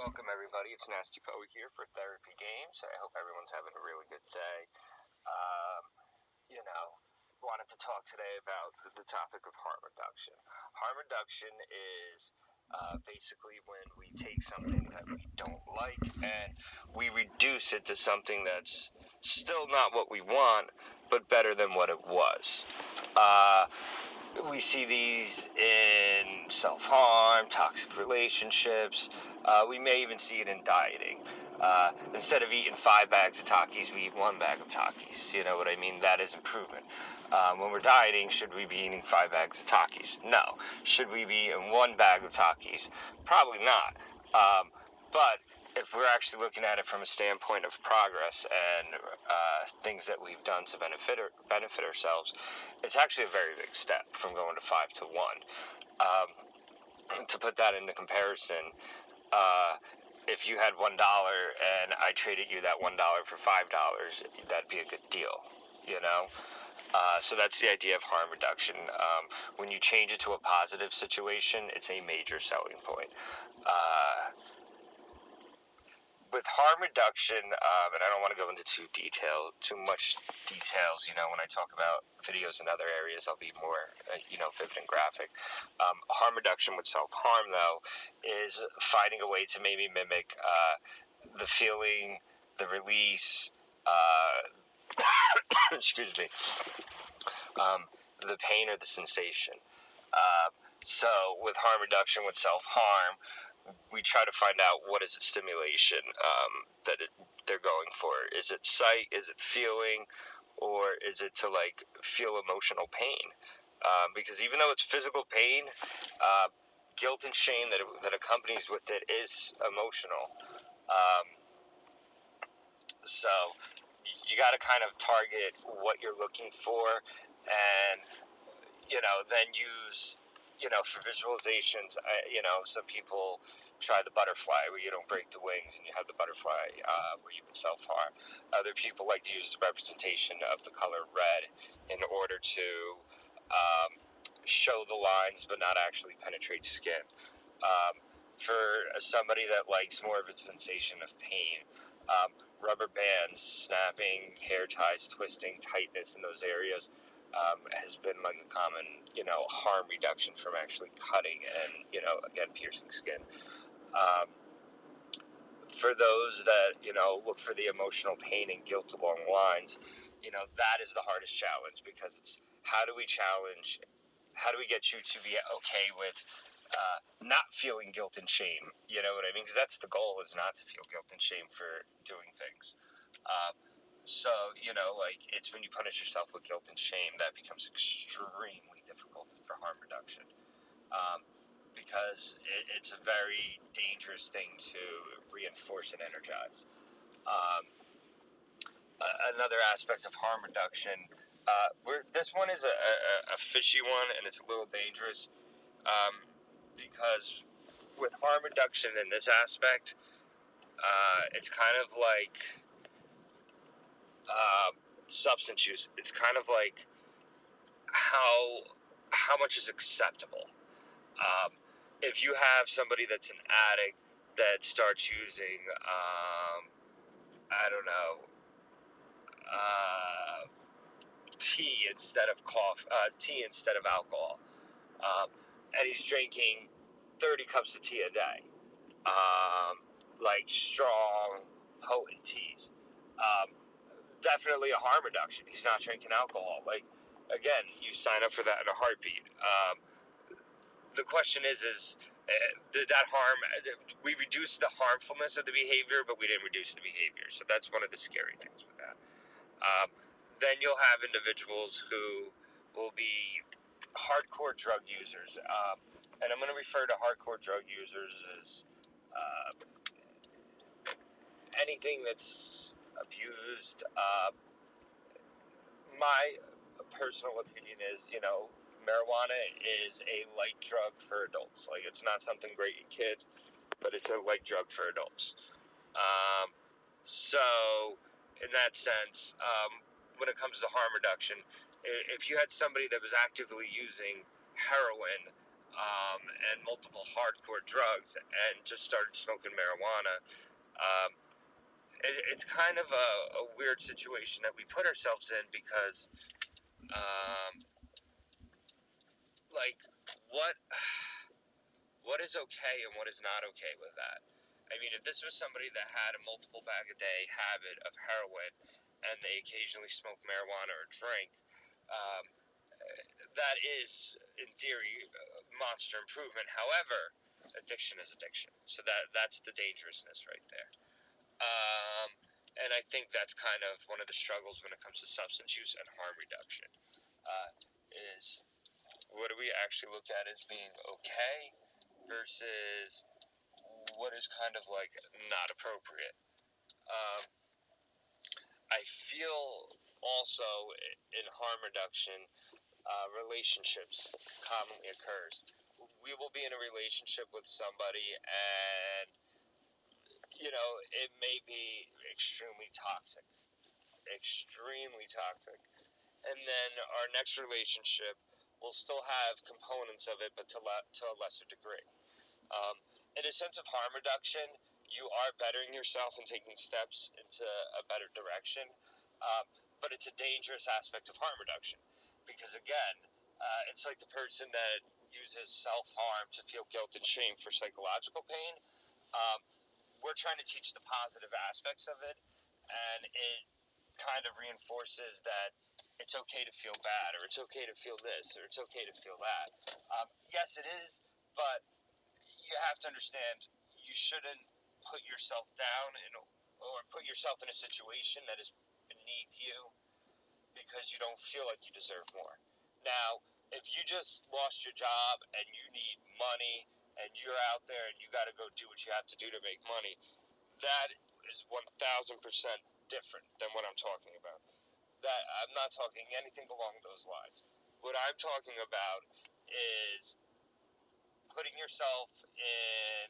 Welcome everybody, it's Nasty Poe here for Therapy Games. I hope everyone's having a really good day. Um, Wanted to talk today about the topic of harm reduction. Harm reduction is basically when we take something that we don't like and we reduce it to something that's still not what we want, but better than what it was. We see these in self-harm, toxic relationships. We may even see it in dieting. Instead of eating 5 bags of Takis, we eat 1 bag of Takis. You know what I mean? That is improvement. When we're dieting, should we be eating 5 bags of Takis? No. Should we be eating 1 bag of Takis? Probably not. But if we're actually looking at it from a standpoint of progress and things that we've done to benefit ourselves, it's actually a very big step from going to 5 to 1. To put that into comparison, if you had $1 and I traded you that $1 for $5, that'd be a good deal, you know? So that's the idea of harm reduction. When you change it to a positive situation, it's a major selling point. With harm reduction, and I don't want to go into too much details. When I talk about videos in other areas, I'll be more, vivid and graphic. Harm reduction with self-harm, though, is finding a way to maybe mimic the feeling, the release, excuse me, the pain or the sensation. So with harm reduction with self-harm, we try to find out what is the stimulation they're going for. Is it sight? Is it feeling? Or is it to feel emotional pain? Because even though it's physical pain, guilt and shame that accompanies with it is emotional. So you got to kind of target what you're looking for, and then use, for visualizations, some people try the butterfly where you don't break the wings and you have the butterfly where you can self-harm. Other people like to use the representation of the color red in order to show the lines but not actually penetrate skin. For somebody that likes more of a sensation of pain, rubber bands, snapping, hair ties, twisting, tightness in those areas has been like a common, harm reduction from actually cutting and, again, piercing skin. For those that, look for the emotional pain and guilt along lines, that is the hardest challenge, because it's how do we get you to be okay with not feeling guilt and shame? You know what I mean? Because that's the goal, is not to feel guilt and shame for doing things. So, it's when you punish yourself with guilt and shame that becomes extremely difficult for harm reduction. Because it's a very dangerous thing to reinforce and energize. Another aspect of harm reduction, this one is a fishy one, and it's a little dangerous, because with harm reduction in this aspect, it's kind of like substance use. It's kind of like how much is acceptable. If you have somebody that's an addict that starts using, I don't know, tea instead of tea instead of alcohol, and he's drinking 30 cups of tea a day, like strong, potent teas. Definitely a harm reduction. He's not drinking alcohol. Again, you sign up for that in a heartbeat. The question is did that harm? We reduced the harmfulness of the behavior, but we didn't reduce the behavior. So that's one of the scary things with that. Then you'll have individuals who will be hardcore drug users, and I'm going to refer to hardcore drug users as anything that's abused. My personal opinion is, marijuana is a light drug for adults. It's not something great in kids, but it's a light drug for adults. So, in that sense, when it comes to harm reduction, if you had somebody that was actively using heroin, and multiple hardcore drugs and just started smoking marijuana. Um, it's kind of a weird situation that we put ourselves in because, um, like, what what is okay and what is not okay with that? I mean, if this was somebody that had a multiple bag a day habit of heroin and they occasionally smoke marijuana or drink, um, that is, in theory, monster improvement. However, addiction is addiction, so that's the dangerousness right there. Um, and I think that's kind of one of the struggles when it comes to substance use and harm reduction. Uh, is what do we actually look at as being okay versus what is kind of like not appropriate. Um, I feel also in harm reduction, relationships commonly occurs. We will be in a relationship with somebody, and it may be extremely toxic, and then our next relationship will still have components of it, but to a lesser degree. Um, in a sense of harm reduction, you are bettering yourself and taking steps into a better direction. Um, but it's a dangerous aspect of harm reduction because, again, it's like the person that uses self harm to feel guilt and shame for psychological pain. Um, we're trying to teach the positive aspects of it, and it kind of reinforces that it's okay to feel bad, or it's okay to feel this, or it's okay to feel that. Yes, it is, but you have to understand you shouldn't put yourself down or put yourself in a situation that is beneath you because you don't feel like you deserve more. Now, if you just lost your job and you need money and you're out there and you got to go do what you have to do to make money, that is 1,000% different than what I'm talking about. That I'm not talking anything along those lines. What I'm talking about is putting yourself in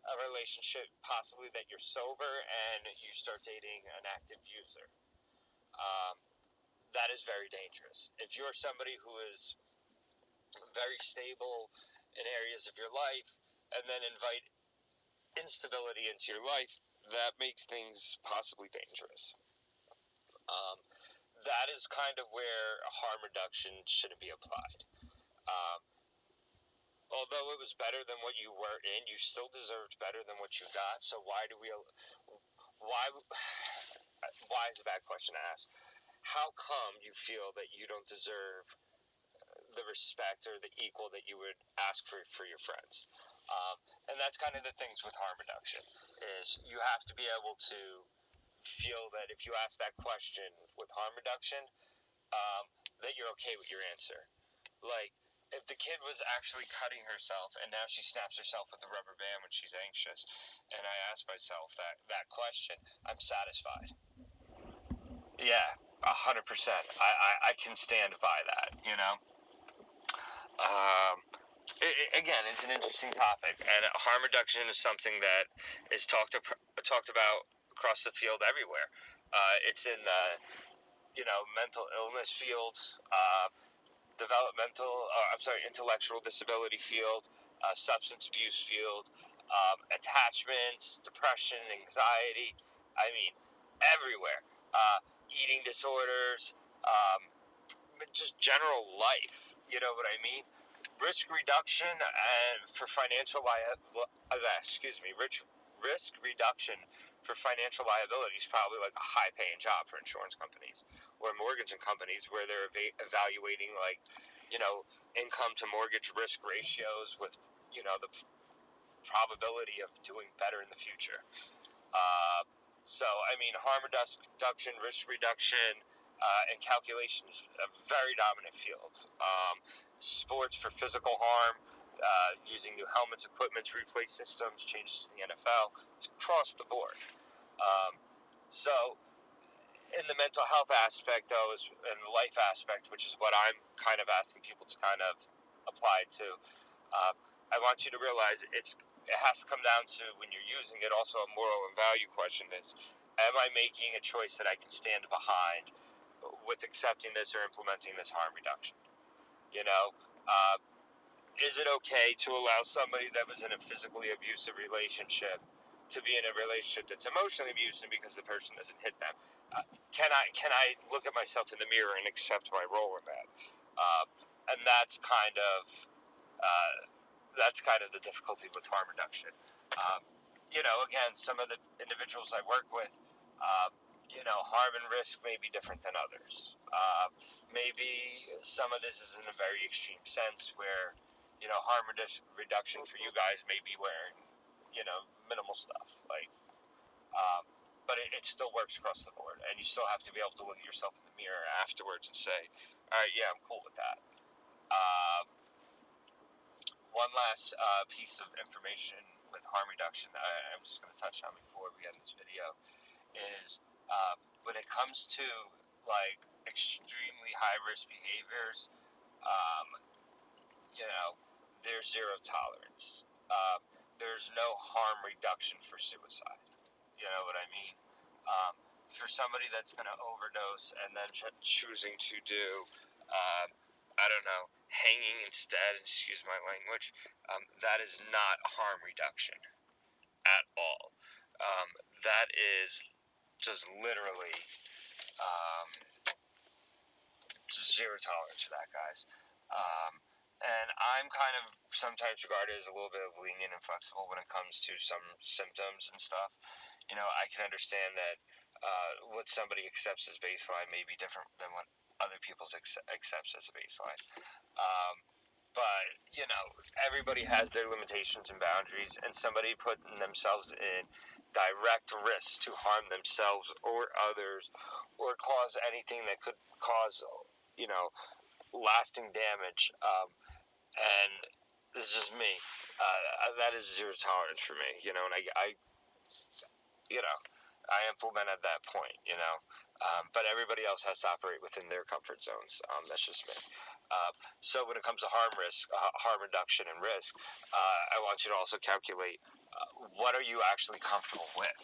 a relationship, possibly that you're sober and you start dating an active user. Um, that is very dangerous. If you're somebody who is very stable in areas of your life and then invite instability into your life, that makes things possibly dangerous. Um, that is kind of where harm reduction shouldn't be applied. Um, although it was better than what you were in, you still deserved better than what you got. So why why is a bad question to ask? How come you feel that you don't deserve the respect or the equal that you would ask for your friends? And that's kind of the things with harm reduction is you have to be able to feel that if you ask that question with harm reduction, um, that you're okay with your answer. Like, if the kid was actually cutting herself and now she snaps herself with a rubber band when she's anxious, and I ask myself that question, I'm satisfied. Yeah, 100%. I can stand by that. Um, again, it's an interesting topic, and harm reduction is something that is talked about across the field everywhere. It's in the mental illness field, intellectual disability field, substance abuse field, attachments, depression, anxiety. I mean, everywhere. Eating disorders, just general life. You know what I mean? Risk reduction and for financial risk reduction for financial liability is probably like a high paying job for insurance companies or mortgage companies where they're evaluating income to mortgage risk ratios with the probability of doing better in the future. uh, so I mean, harm reduction, risk reduction, and calculation is a very dominant field. Sports for physical harm, using new helmets, equipment to replace systems, changes to the NFL. It's across the board. Um, so, in the mental health aspect, though, and the life aspect, which is what I'm kind of asking people to kind of apply to, I want you to realize it has to come down to when you're using it. Also, a moral and value question is: am I making a choice that I can stand behind with accepting this or implementing this harm reduction? You know, uh, is it okay to allow somebody that was in a physically abusive relationship to be in a relationship that's emotionally abusive because the person doesn't hit them? Can I look at myself in the mirror and accept my role in that? And uh, that's kind of the difficulty with harm reduction. Um, again, some of the individuals I work with, harm and risk may be different than others. Maybe some of this is in a very extreme sense where, harm reduction for you guys may be wearing, minimal stuff. Um, but it still works across the board, and you still have to be able to look at yourself in the mirror afterwards and say, all right, yeah, I'm cool with that. Um, One last piece of information with harm reduction I'm just going to touch on before we end this video is when it comes to like extremely high risk behaviors, um, you know, there's zero tolerance. There's no harm reduction for suicide. You know what I mean? Um, for somebody that's going to overdose and then choosing to do, um, I don't know, hanging instead, excuse my language, that is not harm reduction at all. Um, that is just literally um, zero tolerance for that, guys. Um, and I'm kind of sometimes regarded as a little bit of lenient and flexible when it comes to some symptoms and stuff. I can understand that what somebody accepts as baseline may be different than what other people accepts as a baseline. Um, but everybody has their limitations and boundaries, and somebody putting themselves in direct risk to harm themselves or others, or cause anything that could cause you know lasting damage. And this is just me. That is zero tolerance for me. And you know, I implement at that point. But everybody else has to operate within their comfort zones. That's just me. So when it comes to harm reduction and risk, I want you to also calculate what are you actually comfortable with.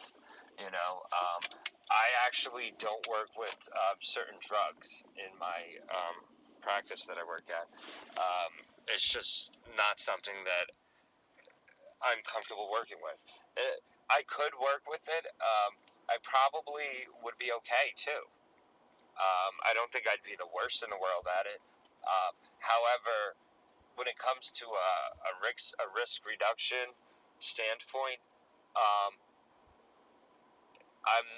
I actually don't work with certain drugs in my practice that I work at. It's just not something that I'm comfortable working with. I could work with it. I probably would be okay too. I don't think I'd be the worst in the world at it. However, when it comes to a risk reduction standpoint, um, I'm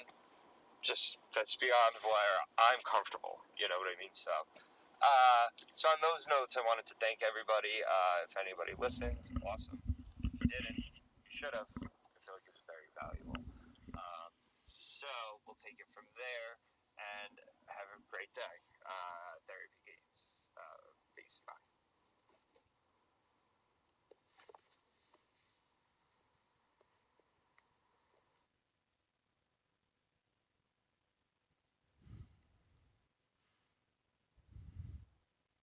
just that's beyond where I'm comfortable. You know what I mean? So on those notes, I wanted to thank everybody. If anybody listened, awesome. If you didn't, you should have. I feel like it was very valuable. Um, so we'll take it from there and have a great day. Therapy Games. Peace. Bye.